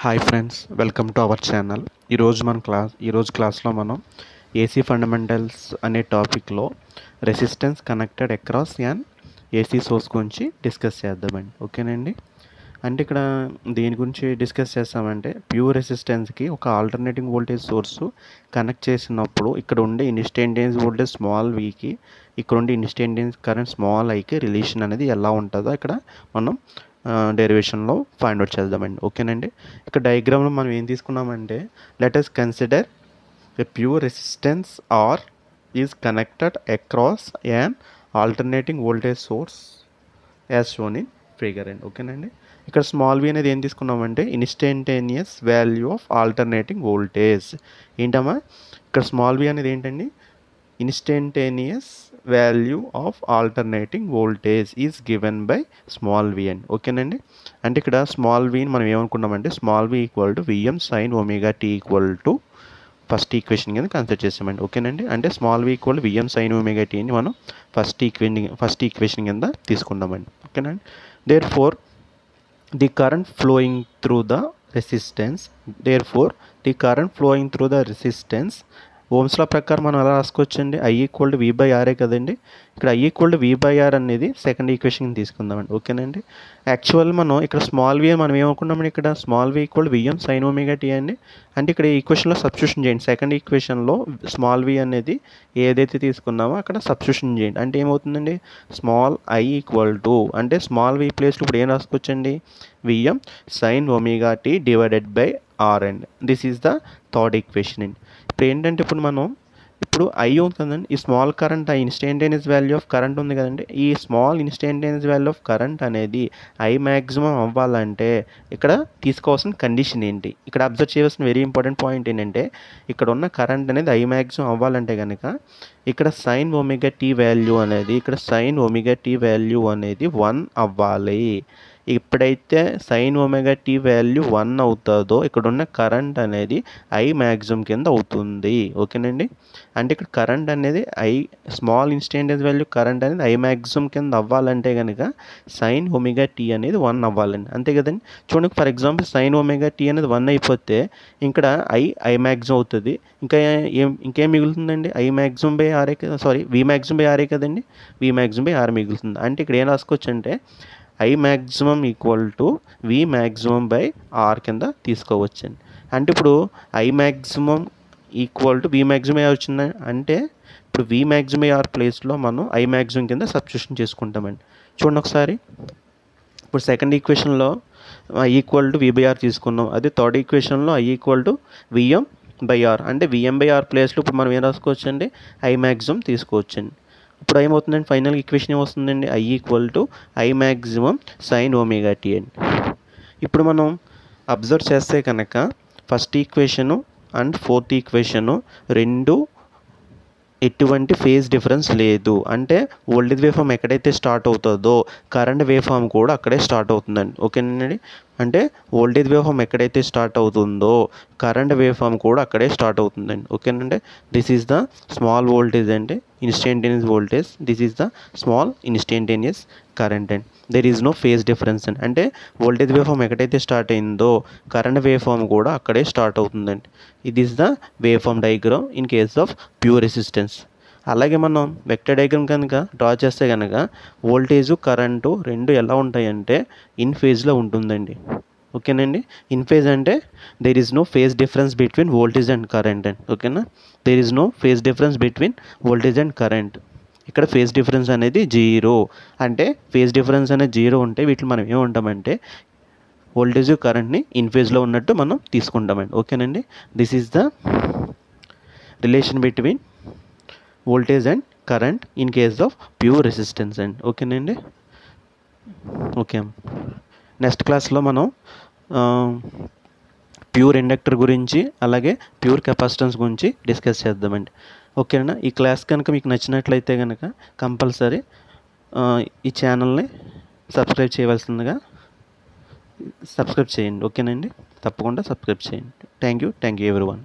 Hi friends, welcome to our channel. ఈరోజు క్లాస్లో మనం ఏసీ ఫండమెంటల్స్ అనే టాపిక్లో resistance connected across an AC source గురించి డిస్కస్ చేద్దామండి. ఓకేనండి. అంటే ఇక్కడ దేని గురించి డిస్కస్ చేస్తామంటే ప్యూర్ రెసిస్టెన్స్కి ఒక ఆల్టర్నేటింగ్ వోల్టేజ్ సోర్సు కనెక్ట్ చేసినప్పుడు ఇక్కడ ఉండే ఇన్స్టంటేనియస్ వోల్టేజ్ స్మాల్ వీకి ఇక్కడ ఉండే ఇన్స్టంటేనియస్ కరెంట్ స్మాల్ ఐకి రిలేషన్ అనేది ఎలా ఉంటుందో ఇక్కడ మనం డెరివేషన్లో ఫైండ్ అవుట్ చేద్దామండి. ఓకేనండి. ఇక్కడ డయాగ్రామ్లో మనం ఏం తీసుకున్నామంటే let us consider a pure resistance R is connected across an alternating voltage source as shown in figure అండి. ఓకేనండి. ఇక్కడ స్మాల్ వి అనేది ఏం తీసుకున్నామంటే instantaneous value of alternating voltage. ఏంటమ్మా ఇక్కడ స్మాల్ వి అనేది ఏంటండి? Instantaneous value of alternating voltage is given by small V అండి. ఓకేనండి. అంటే ఇక్కడ స్మాల్ విని మనం ఏమనుకున్నామంటే small V equal to VM sine omega T equal to first equation కింద కన్సిడర్ చేసామండి. ఓకేనండి. అంటే small V equal VM sine omega T అని మనం ఫస్ట్ ఈక్వేషన్ కింద తీసుకున్నామండి. ఓకేనండి. Therefore the current flowing through the resistance Ohm's law ప్రకారం మనం ఎలా రాసుకోవచ్చండి? I equal to V by ఆరే కదండి. ఇక్కడ I equal to V by R అనేది సెకండ్ ఈక్వేషన్ తీసుకుందామండి. ఓకేనండి. యాక్చువల్ మనం ఇక్కడ స్మాల్ వి మనం ఏమనుకున్నామండి? ఇక్కడ small V equal VM sine omega T అండి. అంటే ఇక్కడ ఈక్వేషన్లో సబ్స్టిట్యూషన్ చేయండి. సెకండ్ ఈక్వేషన్లో స్మాల్ వి అనేది ఏదైతే తీసుకున్నామో అక్కడ సబ్స్టిట్యూషన్ చేయండి. అంటే ఏమవుతుందండి? స్మాల్ ఐ ఈక్వల్ టు అంటే స్మాల్ వి ప్లేస్లో ఇప్పుడు ఏం రాసుకోవచ్చండి? VM sine omega T divided by R అండి. This is the third equation అండి. ఇప్పుడు ఏంటంటే ఇప్పుడు ఐ ఉంది కదండి, ఈ small current I instantaneous value of current ఉంది కదండి. ఈ small instantaneous value of current అనేది ఐ మ్యాక్సిమం అవ్వాలంటే ఇక్కడ తీసుకోవాల్సిన కండిషన్ ఏంటి? ఇక్కడ అబ్జర్వ్ చేయవలసిన వెరీ ఇంపార్టెంట్ పాయింట్ ఏంటంటే ఇక్కడ ఉన్న కరెంట్ అనేది ఐ మ్యాక్సిమం అవ్వాలంటే కనుక ఇక్కడ సైన్ ఒమేగా టీ వాల్యూ అనేది 1 అవ్వాలి. ఎప్పుడైతే సైన్ ఒమేగా టీ వాల్యూ 1 అవుతుందో ఇక్కడ ఉన్న కరెంట్ అనేది ఐ మ్యాక్సిమం కింద అవుతుంది. ఓకేనండి. అంటే ఇక్కడ కరెంట్ అనేది స్మాల్ ఇన్స్టంటేనియస్ వాల్యూ కరెంట్ అనేది ఐ మ్యాక్సిమం కింద అవ్వాలంటే కనుక సైన్ ఒమేగా టీ అనేది 1 అవ్వాలండి. అంతే కదండి. చూడండి, for example sine omega T అనేది 1 అయిపోతే ఇక్కడ ఐ మ్యాక్సిమం అవుతుంది. ఇంకేం మిగులుతుందండి? ఐ మ్యాక్సిమం బై ఆరే వి మ్యాక్సిమం బై ఆరే కదండి. వి మ్యాక్సిమం బై ఆర్ మిగులుతుంది. అంటే ఇక్కడ ఏం రాసుకోవచ్చు అంటే I maximum equal to V maximum by R కింద తీసుకోవచ్చండి. అంటే ఇప్పుడు I maximum equal to V maximum ఏ వచ్చింది అంటే ఇప్పుడు వి మ్యాక్సిమం ఆర్ ప్లేస్లో మనం ఐ మ్యాక్సిమం కింద సబ్స్టిట్యూషన్ చేసుకుంటామండి. చూడండి ఒకసారి. ఇప్పుడు సెకండ్ ఈక్వేషన్లో I equal to V by R తీసుకున్నాం. అదే థర్డ్ ఈక్వేషన్లో I equal to VM by R అంటే విఎం బై ఆర్ ప్లేస్లో ఇప్పుడు మనం ఏం రాసుకోవచ్చండి? ఐ మ్యాక్సిమం తీసుకోవచ్చండి. ఇప్పుడు ఏమవుతుందండి? ఫైనల్ ఈక్వేషన్ ఏమొస్తుందండి? I equal to I maximum sine omega T అండి. ఇప్పుడు మనం అబ్జర్వ్ చేస్తే కనుక first equation and fourth equation రెండు ఎటువంటి ఫేజ్ డిఫరెన్స్ లేదు. అంటే వోల్టేజ్ వేవ్ ఫామ్ ఎక్కడైతే స్టార్ట్ అవుతుందో కరెంట్ వేవ్ ఫామ్ కూడా అక్కడే స్టార్ట్ అవుతుందండి. ఓకేనండి. అంటే వోల్టేజ్ వేవ్ ఫామ్ ఎక్కడైతే స్టార్ట్ అవుతుందో కరెంట్ వేవ్ ఫామ్ కూడా అక్కడే స్టార్ట్ అవుతుందండి. ఓకేనండి. This is the small voltage అంటే instantaneous voltage. This is the small instantaneous current and there is no phase difference అండి. అంటే వోల్టేజ్ వేవ్ ఫామ్ ఎక్కడైతే స్టార్ట్ అయిందో కరెంట్ వేవ్ ఫామ్ కూడా అక్కడే స్టార్ట్ అవుతుందండి. ఇది is the wave form diagram in case of pure resistance. అలాగే మనం వెక్టర్ డయాగ్రామ్ కనుక డ్రా చేస్తే కనుక వోల్టేజు కరెంటు రెండు ఎలా ఉంటాయంటే ఇన్ ఫేజ్లో ఉంటుందండి. ఓకేనండి. ఇన్ ఫేజ్ అంటే there is no phase difference between voltage and current అండి. ఓకేనా. There is no phase difference between voltage and current. ఇక్కడ ఫేజ్ డిఫరెన్స్ అనేది 0. అంటే ఫేజ్ డిఫరెన్స్ అనేది 0 ఉంటే వీటిని మనం ఏమంటామంటే వోల్టేజ్ కరెంట్ని ఇన్ ఫేజ్లో ఉన్నట్టు మనం తీసుకుంటామండి. ఓకేనండి. This is the relation between voltage and current in case of pure resistance అండి. ఓకేనండి. ఓకే. నెక్స్ట్ క్లాస్లో మనం ప్యూర్ ఇండక్టర్ గురించి అలాగే ప్యూర్ కెపాసిటెన్స్ గురించి డిస్కస్ చేద్దామండి. ఓకేనా. ఈ క్లాస్ కనుక మీకు నచ్చినట్లయితే కనుక కంపల్సరీ ఈ ఛానల్ని సబ్స్క్రైబ్ చేయండి. ఓకేనండి. తప్పకుండా సబ్స్క్రైబ్ చేయండి. Thank you everyone.